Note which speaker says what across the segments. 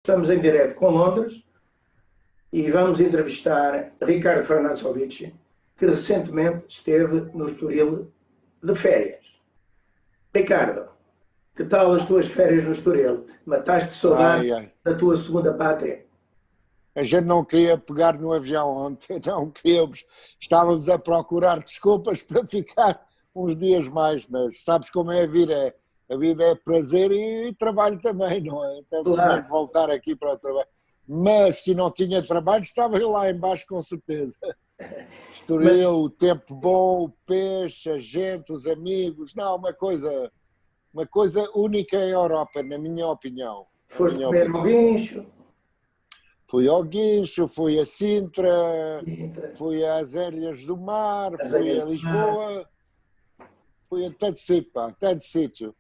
Speaker 1: Estamos em direto com Londres e vamos entrevistar Ricardo Farnasovic, que recentemente esteve no Estoril de férias. Ricardo, que tal as tuas férias no Estoril? Mataste saudade da tua segunda pátria?
Speaker 2: A gente não queria pegar no avião ontem, não queríamos. Estávamos a procurar desculpas para ficar uns dias mais, mas sabes como é a vida? A vida é prazer e trabalho também, não é? Então tinha que voltar aqui para o trabalho. Mas se não tinha trabalho, estava eu lá embaixo com certeza. Estoril, o tempo bom, o peixe, a gente, os amigos, não, uma coisa única em Europa, na minha opinião.
Speaker 1: Foste comer ao Guincho?
Speaker 2: Fui ao Guincho, fui a Sintra, fui às Ilhas do Mar, fui a Lisboa, fui a tanto sítio, pá, tanto sítio.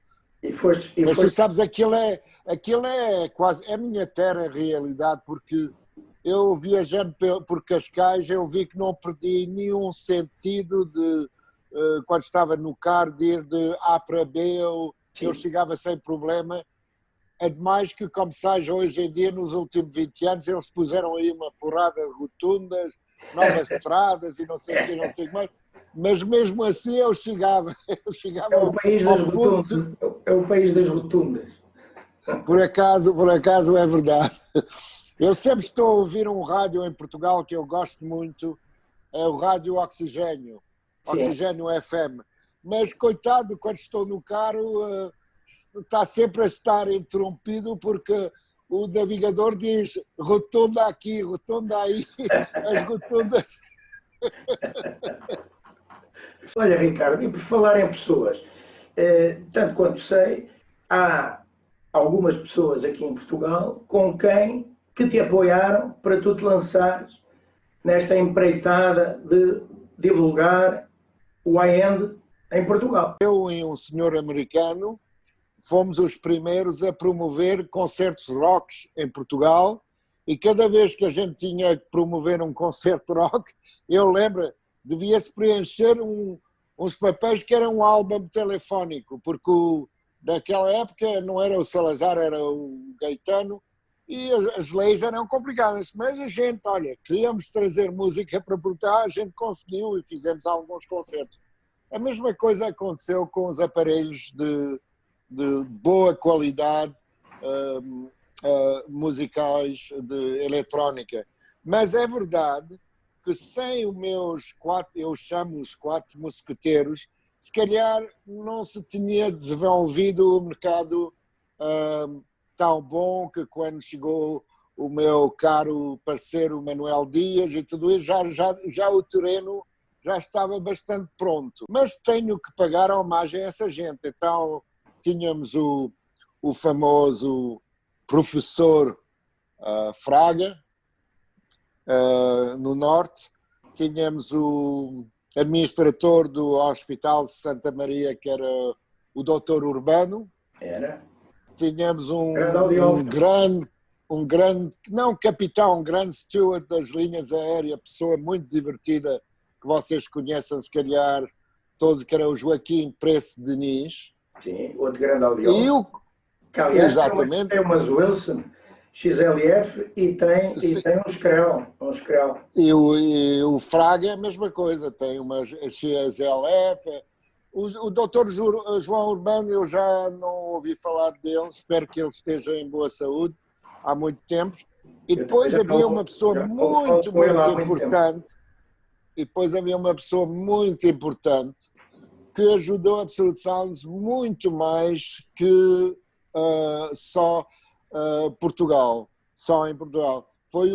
Speaker 2: Mas tu sabes, aquilo é quase, é a minha terra em realidade, porque eu viajando por Cascais, eu vi que não perdi nenhum sentido de, quando estava no carro, de ir de A para B, eu chegava sem problema. Ademais que, como sabes, hoje em dia, nos últimos 20 anos, eles puseram aí uma porrada de rotundas, novas estradas e não sei o que, não sei o que mais. Mas mesmo assim eu chegava
Speaker 1: é o país das rotundas. É o país das rotundas.
Speaker 2: Por acaso é verdade. Eu sempre estou a ouvir um rádio em Portugal que eu gosto muito, é o Rádio Oxigênio, Oxigênio FM. Mas, coitado, quando estou no carro, está sempre a estar interrompido porque o navegador diz rotunda aqui, rotunda aí, as rotundas...
Speaker 1: Olha, Ricardo, e por falar em pessoas, tanto quanto sei, há algumas pessoas aqui em Portugal que te apoiaram para tu te lançares nesta empreitada de divulgar o high-end em Portugal.
Speaker 2: Eu e um senhor americano fomos os primeiros a promover concertos rocks em Portugal e cada vez que a gente tinha que promover um concerto rock, eu lembro, devia-se preencher uns papéis que eram um álbum telefónico, porque naquela época não era o Salazar, era o Gaetano, e as leis eram complicadas, mas a gente, olha, queríamos trazer música para Portugal, a gente conseguiu e fizemos alguns concertos. A mesma coisa aconteceu com os aparelhos de boa qualidade musicais de eletrónica. Mas é verdade que sem os meus eu chamo os 4 mosqueteiros, se calhar não se tinha desenvolvido o mercado tão bom que quando chegou o meu caro parceiro Manuel Dias e tudo isso, já o terreno já estava bastante pronto. Mas tenho que pagar a homagem a essa gente. Então tínhamos o famoso professor Fraga, no Norte, tínhamos o administrador do Hospital de Santa Maria, que era o Dr. Urbano, tínhamos um grande, não capitão, um grande steward das linhas aéreas, pessoa muito divertida, que vocês conhecem se calhar todos, que era o Joaquim Preço Diniz.
Speaker 1: Sim, outro grande audiólogo. Que, aliás, exatamente. Tem umas Wilson XLF e tem um Screll.
Speaker 2: E o Fraga é a mesma coisa, tem umas XLF. O doutor João Urbano, eu já não ouvi falar dele, espero que ele esteja em boa saúde há muito tempo. E depois havia uma pessoa muito importante, que ajudou a Absolute Sounds muito mais que só Portugal, só em Portugal. Foi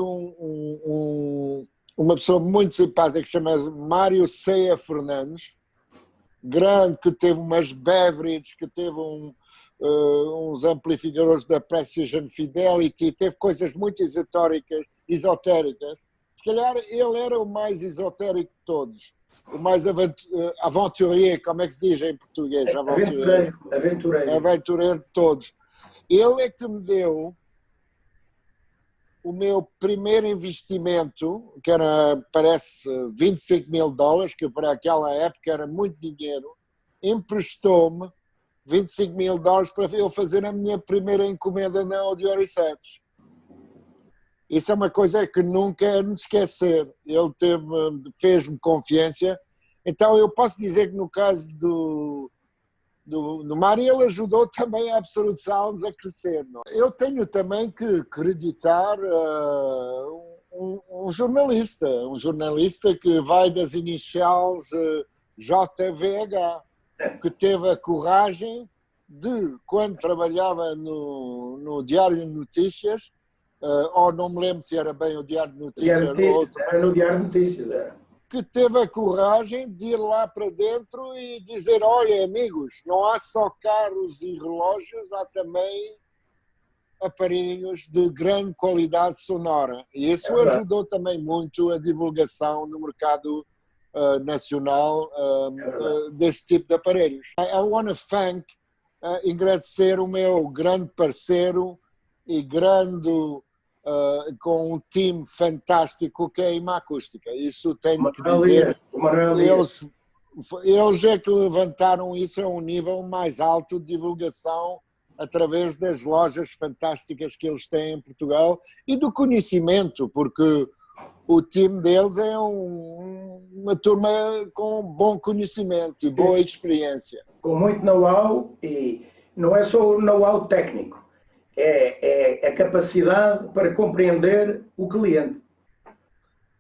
Speaker 2: uma pessoa muito simpática que se chama Mário Ceia Fernandes, grande, que teve umas beverages, que teve uns amplificadores da Precision Fidelity, teve coisas muito esotéricas. Se calhar ele era o mais esotérico de todos, o mais aventurier, como é que se diz em português? Aventureiro de todos. Ele é que me deu o meu primeiro investimento, que era, parece, $25.000, que para aquela época era muito dinheiro, emprestou-me $25.000 para eu fazer a minha primeira encomenda na Audio Research. Isso é uma coisa que nunca é de esquecer. Ele fez-me confiança. Então eu posso dizer que no caso do Mário, ele ajudou também a Absolute Sounds a crescer. Não? Eu tenho também que acreditar um jornalista que vai das iniciais JVH, que teve a coragem de, quando trabalhava no Diário de Notícias, ou não me lembro se era bem o Diário de Notícias ou outro,
Speaker 1: era no Diário de Notícias, era.
Speaker 2: Que teve a coragem de ir lá para dentro e dizer, olha amigos, não há só carros e relógios, há também aparelhos de grande qualidade sonora. E isso ajudou também muito a divulgação no mercado nacional desse tipo de aparelhos. I want to agradecer o meu grande parceiro e com um time fantástico que é a Ima Acústica. Isso tenho que dizer. Eles é que levantaram isso a um nível mais alto de divulgação através das lojas fantásticas que eles têm em Portugal e do conhecimento, porque o time deles é uma turma com bom conhecimento e boa experiência.
Speaker 1: Com muito know-how, e não é só o know-how técnico, é a capacidade para compreender o cliente.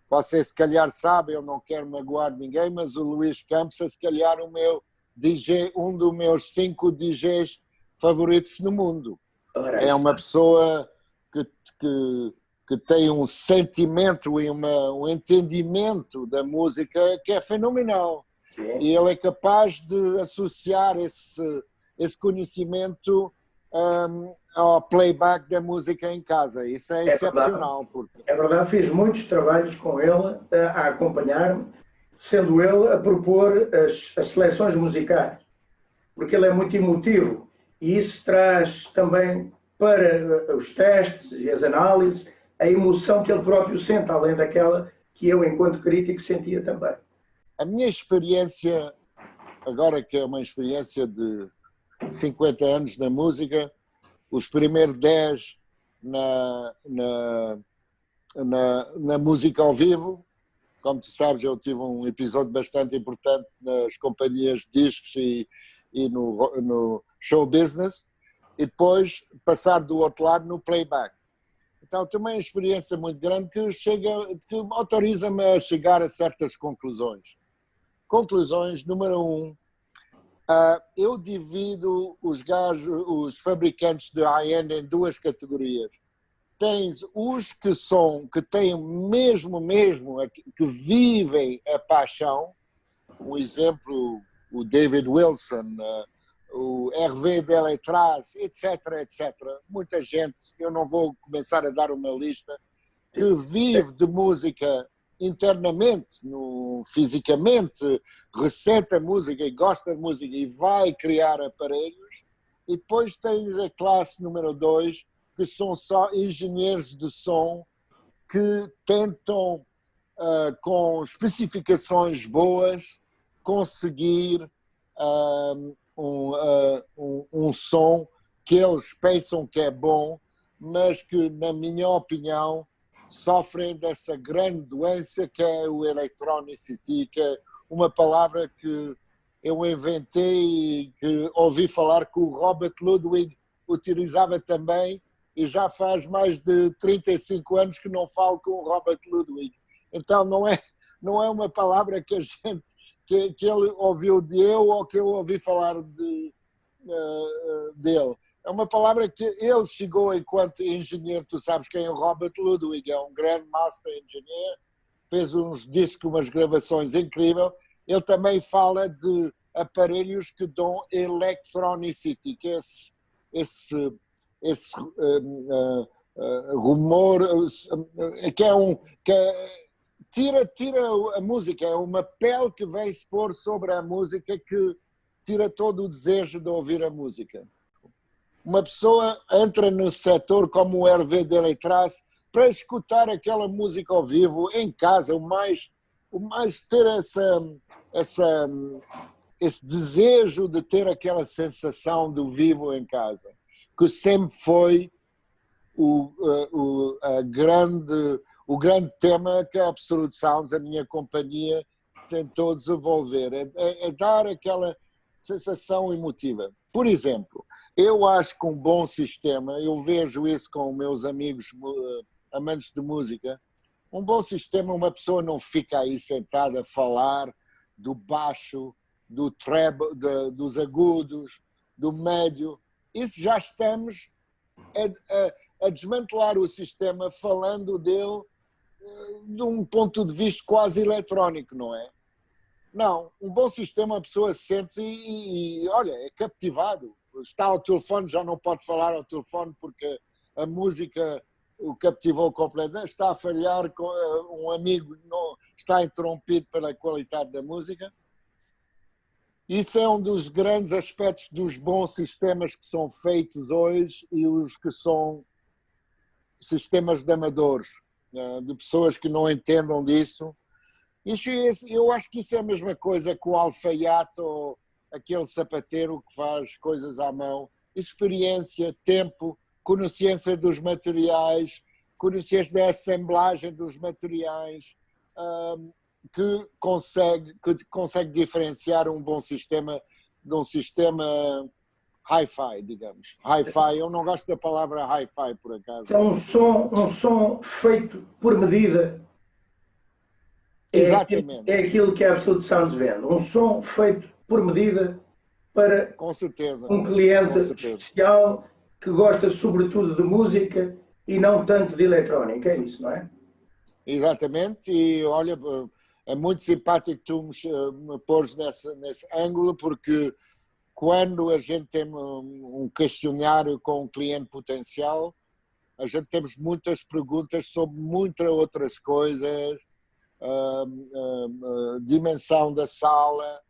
Speaker 2: Você se calhar sabe, eu não quero magoar ninguém, mas o Luís Campos é se calhar o meu DJ, um dos meus 5 DJs favoritos no mundo. É uma pessoa que tem um sentimento e um entendimento da música que é fenomenal. Sim. E ele é capaz de associar esse conhecimento ao playback da música em casa. Isso é excepcional. Porque...
Speaker 1: É verdade, fiz muitos trabalhos com ele a acompanhar-me, sendo ele a propor as seleções musicais, porque ele é muito emotivo e isso traz também para os testes e as análises a emoção que ele próprio sente, além daquela que eu, enquanto crítico, sentia também.
Speaker 2: A minha experiência, agora que é uma experiência de 50 anos na música, os primeiros 10 na música ao vivo, como tu sabes, eu tive um episódio bastante importante nas companhias de discos e no show business, e depois passar do outro lado no playback. Então também é uma experiência muito grande que autoriza-me a chegar a certas conclusões. Conclusões, número 1, eu divido os fabricantes de high-end em 2 categorias. Tens os que têm mesmo, que vivem a paixão, um exemplo, o David Wilson, o Hervé Deletraz, etc. Muita gente, eu não vou começar a dar uma lista, que vive de música internamente, fisicamente, recebe a música e gosta de música e vai criar aparelhos. E depois tens a classe número 2, que são só engenheiros de som que tentam, com especificações boas, conseguir um som que eles pensam que é bom, mas que, na minha opinião, sofrem dessa grande doença que é o electronicity, que é uma palavra que eu inventei e que ouvi falar que o Robert Ludwig utilizava também, e já faz mais de 35 anos que não falo com o Robert Ludwig. Então não é uma palavra que a gente que ele ouviu de eu ou que eu ouvi falar dele. É uma palavra que ele chegou enquanto engenheiro. Tu sabes quem é o Robert Ludwig, é um grande master engineer, fez uns discos, umas gravações incríveis. Ele também fala de aparelhos que dão electronicity, que é esse rumor, tira a música, é uma pele que vem se pôr sobre a música que tira todo o desejo de ouvir a música. Uma pessoa entra no setor como o Hervé Deletraz para escutar aquela música ao vivo em casa, o mais ter esse desejo de ter aquela sensação do vivo em casa, que sempre foi o grande tema que a Absolute Sounds, a minha companhia, tentou desenvolver. É dar aquela sensação emotiva. Por exemplo, eu acho que um bom sistema, eu vejo isso com meus amigos amantes de música, um bom sistema, uma pessoa não fica aí sentada a falar do baixo, do treble, dos agudos, do médio. Isso já estamos a desmantelar o sistema falando dele de um ponto de vista quase eletrónico, não é? Não, um bom sistema a pessoa sente e olha, é captivado. Está ao telefone, já não pode falar ao telefone porque a música o captivou completamente. Está a falhar, um amigo não, está interrompido pela qualidade da música. Isso é um dos grandes aspectos dos bons sistemas que são feitos hoje e os que são sistemas de amadores, de pessoas que não entendam disso. Eu acho que isso é a mesma coisa que o alfaiate ou aquele sapateiro que faz coisas à mão. Experiência, tempo, consciência dos materiais, consciência da assemblagem dos materiais, que consegue diferenciar um bom sistema de um sistema hi-fi, digamos. Hi-fi, eu não gosto da palavra hi-fi, por acaso.
Speaker 1: Então, um som feito por medida.
Speaker 2: Exatamente.
Speaker 1: É aquilo que a Absolute Sounds vende. Um som feito por medida para
Speaker 2: com certeza,
Speaker 1: um cliente especial que gosta sobretudo de música e não tanto de eletrónica. É isso, não é?
Speaker 2: Exatamente. E olha, é muito simpático tu me pôres nesse ângulo, porque quando a gente tem um questionário com um cliente potencial, a gente temos muitas perguntas sobre muitas outras coisas, dimensão da sala,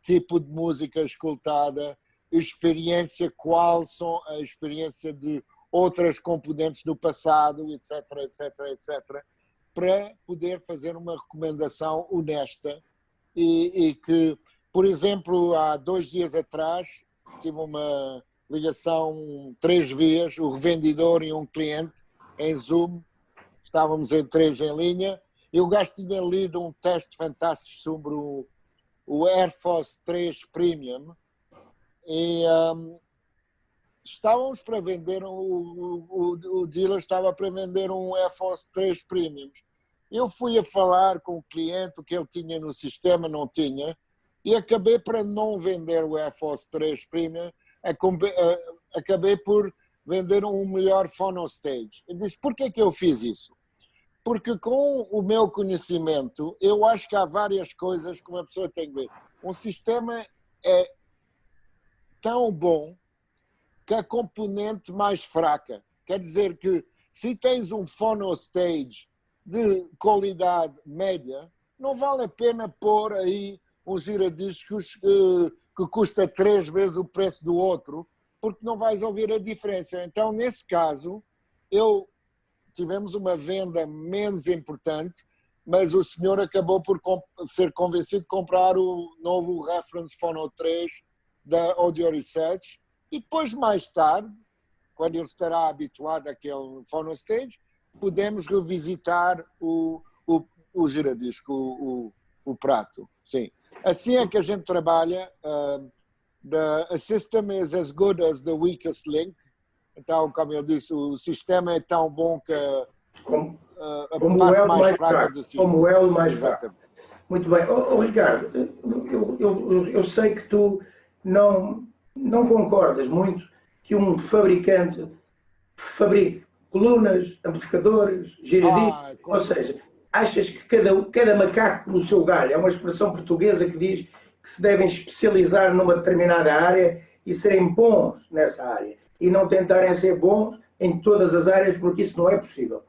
Speaker 2: tipo de música escutada, experiência, qual são a experiência de outras componentes do passado, etc, etc, etc, para poder fazer uma recomendação honesta e que, por exemplo, há 2 dias atrás tive uma ligação 3 vias, o revendedor e um cliente em Zoom, estávamos em 3 em linha, e o gajo tinha lido um texto fantástico sobre o Air Force 3 Premium e estávamos para vender, o dealer estava para vender um Air Force 3 Premium. Eu fui a falar com o cliente, o que ele tinha no sistema não tinha, e acabei para não vender o Air Force 3 Premium, acabei por vender um melhor Phonostage. Eu disse, por que eu fiz isso? Porque com o meu conhecimento, eu acho que há várias coisas que uma pessoa tem que ver. Um sistema é tão bom que a componente mais fraca. Quer dizer que se tens um Phonostage de qualidade média, não vale a pena pôr aí um giradiscos que custa 3 vezes o preço do outro, porque não vais ouvir a diferença. Então, nesse caso, tivemos uma venda menos importante, mas o senhor acabou por ser convencido de comprar o novo Reference Phono 3 da Audio Research e depois, mais tarde, quando ele estará habituado àquele Phonostage, podemos revisitar o giradisco, o prato. Sim. Assim é que a gente trabalha. A system is as good as the weakest link. Então, como eu disse, o sistema é tão bom que a parte mais fraca do sistema.
Speaker 1: Como o elo mais fraco. Muito bem. Ricardo, eu sei que tu não concordas muito que um fabricante fabrique colunas, amplificadores, giradiscos, ou seja, achas que cada macaco no seu galho, é uma expressão portuguesa que diz que se devem especializar numa determinada área e serem bons nessa área e não tentarem ser bons em todas as áreas, porque isso não é possível.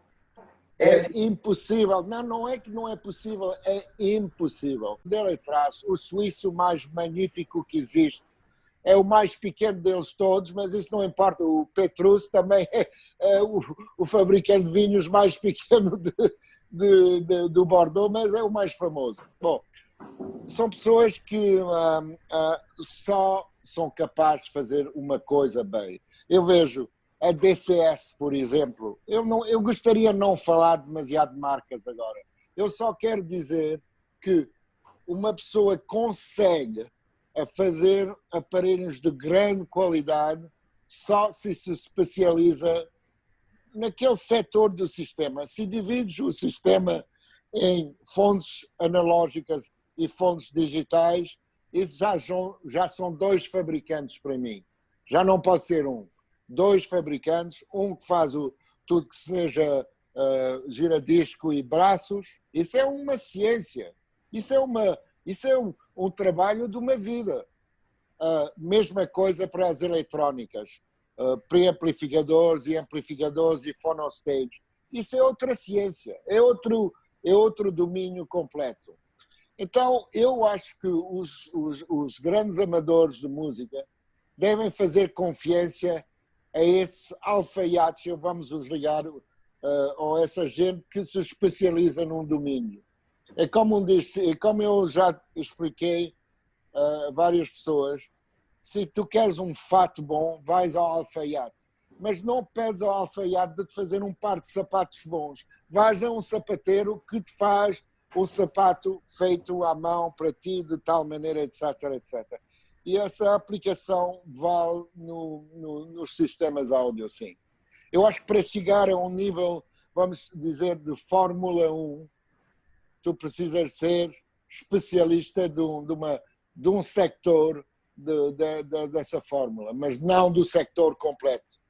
Speaker 2: É impossível. Não é que não é possível, é impossível. Dele atrás, o suíço mais magnífico que existe é o mais pequeno deles todos, mas isso não importa. O Petrus também é o fabricante de vinhos mais pequeno do Bordeaux, mas é o mais famoso. Bom, são pessoas que só são capazes de fazer uma coisa bem. Eu vejo a DCS, por exemplo. Eu gostaria de não falar demasiado de marcas agora. Eu só quero dizer que uma pessoa consegue a fazer aparelhos de grande qualidade só se especializa naquele setor do sistema. Se divides o sistema em fontes analógicas e fontes digitais, esses já são dois fabricantes para mim. Já não pode ser um. Dois fabricantes, um que faz tudo que seja giradisco e braços. Isso é uma ciência. Isso é um trabalho de uma vida. Mesma coisa para as eletrónicas. Pré-amplificadores e amplificadores e phonostage. Isso é outra ciência. É outro domínio completo. Então, eu acho que os grandes amadores de música devem fazer confiança a esse alfaiate, vamos os ligar, ou essa gente que se especializa num domínio. É como eu já expliquei a várias pessoas, se tu queres um fato bom, vais ao alfaiate. Mas não pedes ao alfaiate de te fazer um par de sapatos bons. Vais a um sapateiro que te faz o sapato feito à mão para ti, de tal maneira, etc, etc. E essa aplicação vale nos sistemas áudio, sim. Eu acho que para chegar a um nível, vamos dizer, de Fórmula 1, tu precisas ser especialista de um sector dessa fórmula, mas não do sector completo.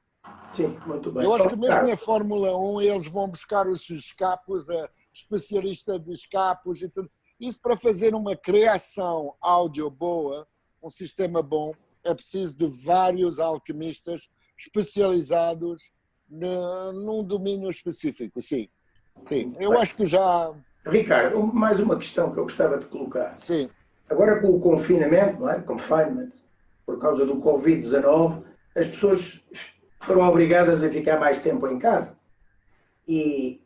Speaker 1: Sim, muito bem.
Speaker 2: Eu acho que mesmo na Fórmula 1 eles vão buscar os escapos, a especialista de escapos e tudo. Isso para fazer uma criação áudio boa, um sistema bom, é preciso de vários alquimistas especializados num domínio específico, sim. Sim, eu acho que já...
Speaker 1: Ricardo, mais uma questão que eu gostava de colocar.
Speaker 2: Sim.
Speaker 1: Agora com o confinamento, não é? Confinement, por causa do Covid-19, as pessoas foram obrigadas a ficar mais tempo em casa. E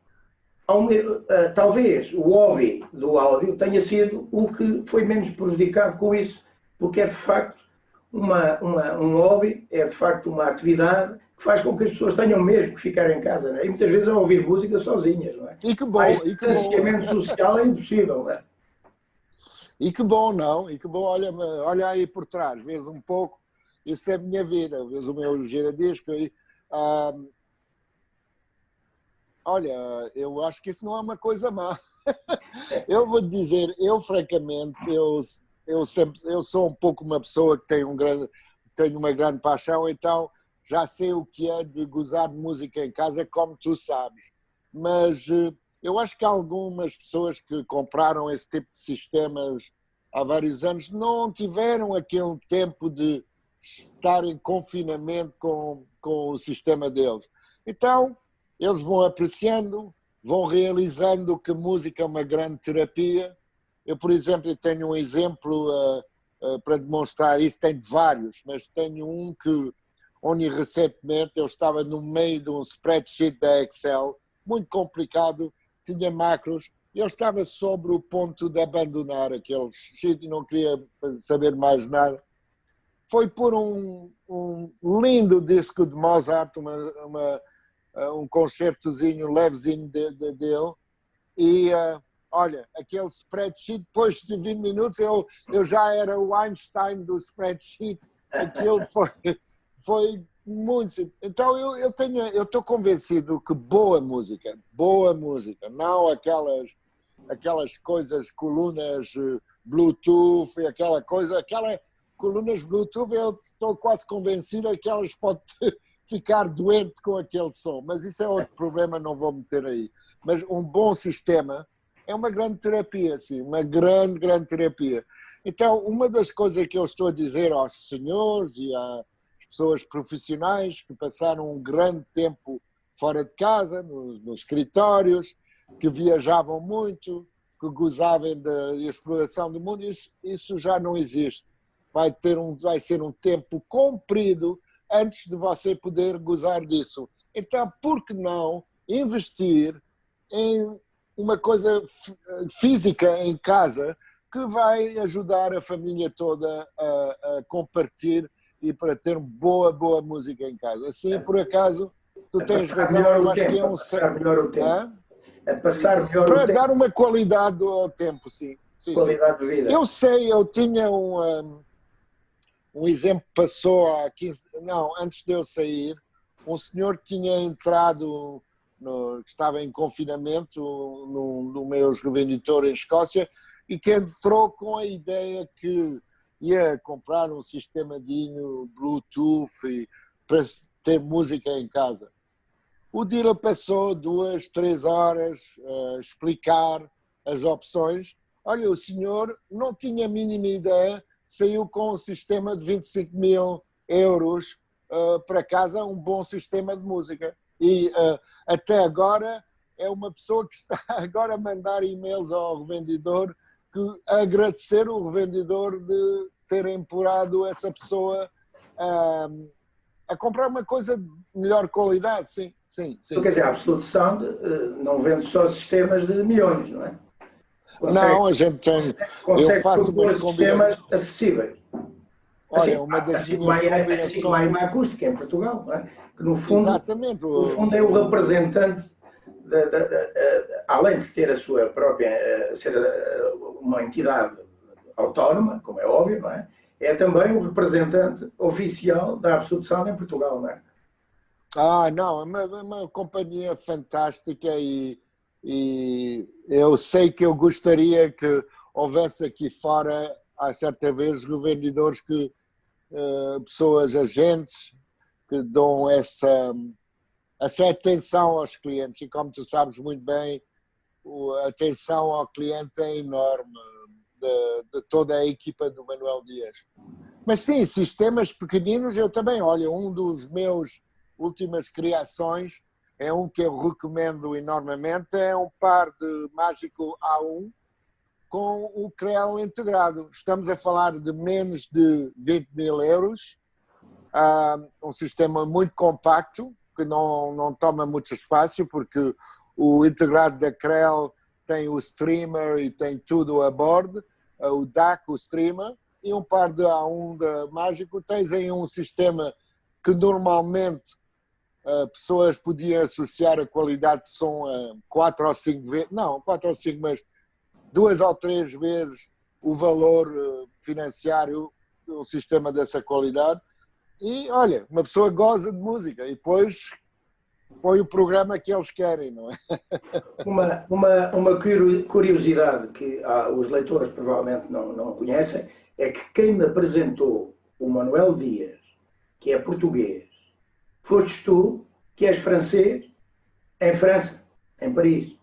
Speaker 1: talvez o hobby do áudio tenha sido o que foi menos prejudicado com isso, porque é de facto um hobby, é de facto uma atividade que faz com que as pessoas tenham mesmo que ficar em casa, não é? E muitas vezes a ouvir música sozinhas, não é?
Speaker 2: E que bom,
Speaker 1: mas distanciamento social é impossível, não é?
Speaker 2: E que bom, não? E que bom, olha aí por trás, vês um pouco, isso é a minha vida, vês o meu giradisco aí. Olha, eu acho que isso não é uma coisa má. Eu vou dizer, eu francamente, eu sou um pouco uma pessoa que tem uma grande paixão, então já sei o que é de gozar de música em casa, como tu sabes. Mas eu acho que algumas pessoas que compraram esse tipo de sistemas há vários anos não tiveram aquele tempo de estar em confinamento com o sistema deles. Então, eles vão apreciando, vão realizando que música é uma grande terapia. Eu, por exemplo, tenho um exemplo para demonstrar isso, tenho vários, mas tenho um onde recentemente eu estava no meio de um spreadsheet da Excel, muito complicado, tinha macros, eu estava sobre o ponto de abandonar aquele sheet e não queria saber mais nada. Foi por um lindo disco de Mozart, um concertozinho levezinho dele, e olha, aquele spreadsheet, depois de 20 minutos eu já era o Einstein do spreadsheet, aquilo foi muito simples. Então eu estou convencido que boa música, não aquelas coisas, colunas Bluetooth e aquelas colunas Bluetooth, eu estou quase convencido que elas podem ficar doente com aquele som, mas isso é outro problema, não vou meter aí. Mas um bom sistema é uma grande terapia, sim, uma grande terapia. Então, uma das coisas que eu estou a dizer aos senhores e às pessoas profissionais que passaram um grande tempo fora de casa, nos escritórios, que viajavam muito, que gozavam da exploração do mundo, isso já não existe. Vai ser um tempo comprido antes de você poder gozar disso. Então, por que não investir em uma coisa física em casa que vai ajudar a família toda a compartilhar e para ter boa música em casa. Assim, por acaso, tu tens razão,
Speaker 1: eu
Speaker 2: acho que é um...
Speaker 1: passar melhor o tempo. É passar melhor
Speaker 2: para
Speaker 1: o tempo.
Speaker 2: dar uma qualidade ao tempo, sim.
Speaker 1: Qualidade de vida.
Speaker 2: Eu sei, eu tinha um exemplo, passou há 15... Não, antes de eu sair, um senhor que tinha entrado, estava em confinamento no meu revendedor em Escócia, e que entrou com a ideia que ia comprar um sistemadinho Bluetooth para ter música em casa. O dealer passou 2, 3 horas a explicar as opções. Olha, o senhor não tinha a mínima ideia, saiu com um sistema de 25 mil euros para casa, um bom sistema de música. E até agora é uma pessoa que está agora a mandar e-mails ao revendedor a agradecer o revendedor de ter empurrado essa pessoa a comprar uma coisa de melhor qualidade, sim.
Speaker 1: Quer dizer, a Absolute Sound não vende só sistemas de milhões, não é?
Speaker 2: Não, a gente tem... Eu faço umas
Speaker 1: sistemas acessíveis.
Speaker 2: Olha,
Speaker 1: assim,
Speaker 2: uma das minhas combinações...
Speaker 1: Assim, a acústica em Portugal, não é? Que no fundo,
Speaker 2: exatamente.
Speaker 1: No fundo é o representante, além de ter a sua própria, ser uma entidade autónoma, como é óbvio, não é? É também o representante oficial da Absolute Sound em Portugal, não é?
Speaker 2: Não, é uma companhia fantástica e eu sei que eu gostaria que houvesse aqui fora, há certa vez, revendedores que, pessoas, agentes, que dão essa atenção aos clientes. E como tu sabes muito bem, a atenção ao cliente é enorme de toda a equipa do Manuel Dias. Mas sim, sistemas pequeninos eu também, olha, um dos meus últimas criações é um que eu recomendo enormemente, é um par de Mágico A1 com o Creel integrado. Estamos a falar de menos de 20 mil euros, um sistema muito compacto, que não toma muito espaço, porque o integrado da Creel tem o streamer e tem tudo a bordo, o DAC, o streamer, e um par de A1 de Mágico, tens aí um sistema que normalmente pessoas podiam associar a qualidade de som a 4 ou 5 vezes, não 4 ou 5, mas 2 ou 3 vezes o valor financiário do sistema dessa qualidade. E olha, uma pessoa goza de música e depois põe o programa que eles querem, não é?
Speaker 1: Uma curiosidade que os leitores provavelmente não conhecem é que quem me apresentou o Manuel Dias, que é português, foste tu, que és francês, em França, em Paris.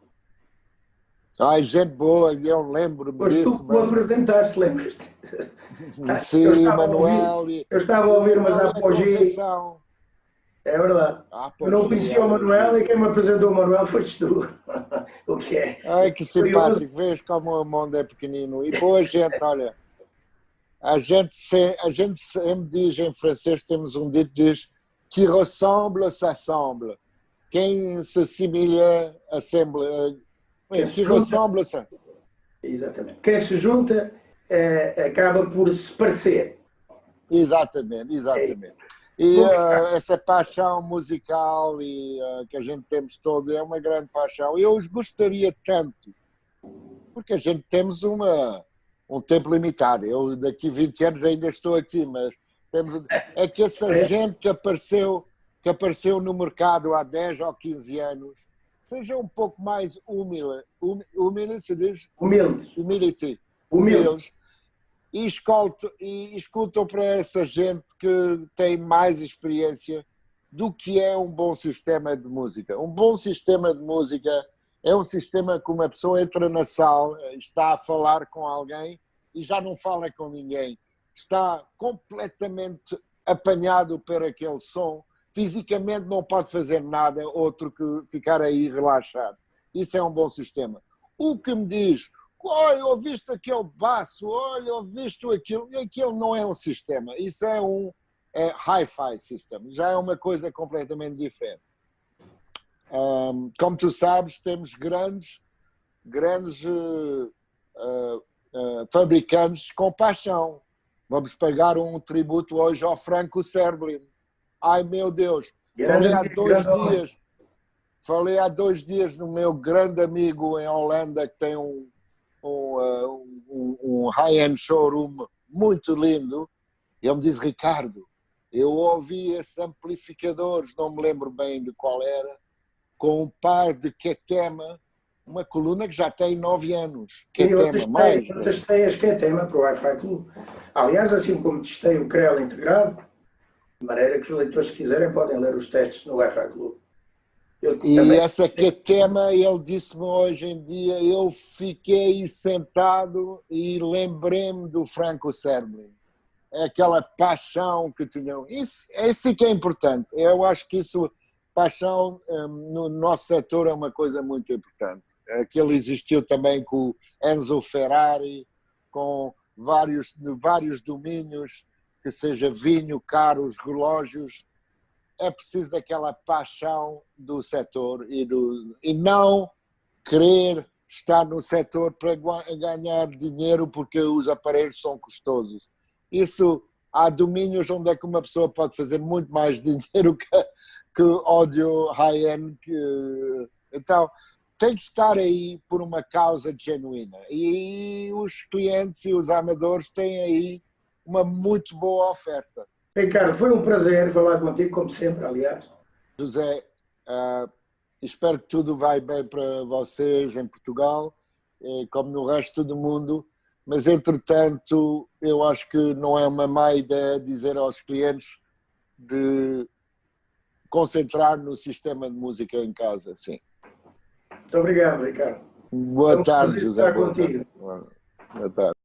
Speaker 2: Ai, gente boa, eu lembro-me disso.
Speaker 1: Foste tu que me apresentaste, lembras-te?
Speaker 2: Sim, Manuel.
Speaker 1: Eu estava a ouvir umas apogês. É verdade. Eu não conhecia o Manuel e quem me apresentou o Manuel foste tu. O que é?
Speaker 2: Ai, que simpático, vês como o mundo é pequenino. E boa gente, olha. A gente sempre diz em francês, temos um dito que diz qui ressemble, s'assemble. Quem se assemelha, assemble. Qui ressemble, ça.
Speaker 1: Exatamente. Quem se junta acaba por se parecer.
Speaker 2: Exatamente. E essa paixão musical que a gente temos todo é uma grande paixão. Eu os gostaria tanto, porque a gente temos um tempo limitado. Eu daqui a 20 anos ainda estou aqui, mas é que essa gente que apareceu no mercado há 10 ou 15 anos seja um pouco mais humilde, se diz? Humildes. E escutam para essa gente que tem mais experiência do que é um bom sistema de música. Um bom sistema de música é um sistema que uma pessoa entra na sala, está a falar com alguém e já não fala com ninguém. Está completamente apanhado por aquele som. Fisicamente não pode fazer nada outro que ficar aí relaxado. Isso é um bom sistema. O que me diz, olha, ouviste aquele baço, olha, ouviste aquilo não é um sistema. Isso é um hi-fi system. Já é uma coisa completamente diferente. Como tu sabes, temos grandes fabricantes com paixão. Vamos pagar um tributo hoje ao Franco Serblin. Ai, meu Deus. Falei há 2 dias no meu grande amigo em Holanda, que tem um high-end showroom muito lindo. E ele me disse: Ricardo, eu ouvi esses amplificadores, não me lembro bem de qual era, com um par de Ketema, uma coluna que já tem 9 anos.
Speaker 1: Eu testei as Ketema para o Wi-Fi Club. Aliás, assim como testei o Creel integrado, de maneira que os leitores, se quiserem, podem ler os testes no Wi-Fi Club.
Speaker 2: Essa Ketema, ele disse-me hoje em dia, eu fiquei sentado e lembrei-me do Franco Serblin. É aquela paixão que tinham. Isso que é importante. Eu acho que paixão no nosso setor é uma coisa muito importante. Aquilo existiu também com o Enzo Ferrari, com vários domínios, que seja vinho, carros, relógios. É preciso daquela paixão do setor e não querer estar no setor para ganhar dinheiro porque os aparelhos são custosos. Isso, há domínios onde é que uma pessoa pode fazer muito mais dinheiro que áudio high-end. Então, tem que estar aí por uma causa genuína. E os clientes e os amadores têm aí uma muito boa oferta.
Speaker 1: Ricardo, foi um prazer falar contigo, como sempre, aliás.
Speaker 2: José, espero que tudo vai bem para vocês em Portugal, como no resto do mundo, mas entretanto eu acho que não é uma má ideia dizer aos clientes de concentrar no sistema de música em casa, sim.
Speaker 1: Muito obrigado, Ricardo.
Speaker 2: Boa tarde, José.
Speaker 1: Boa tarde.
Speaker 2: Boa tarde.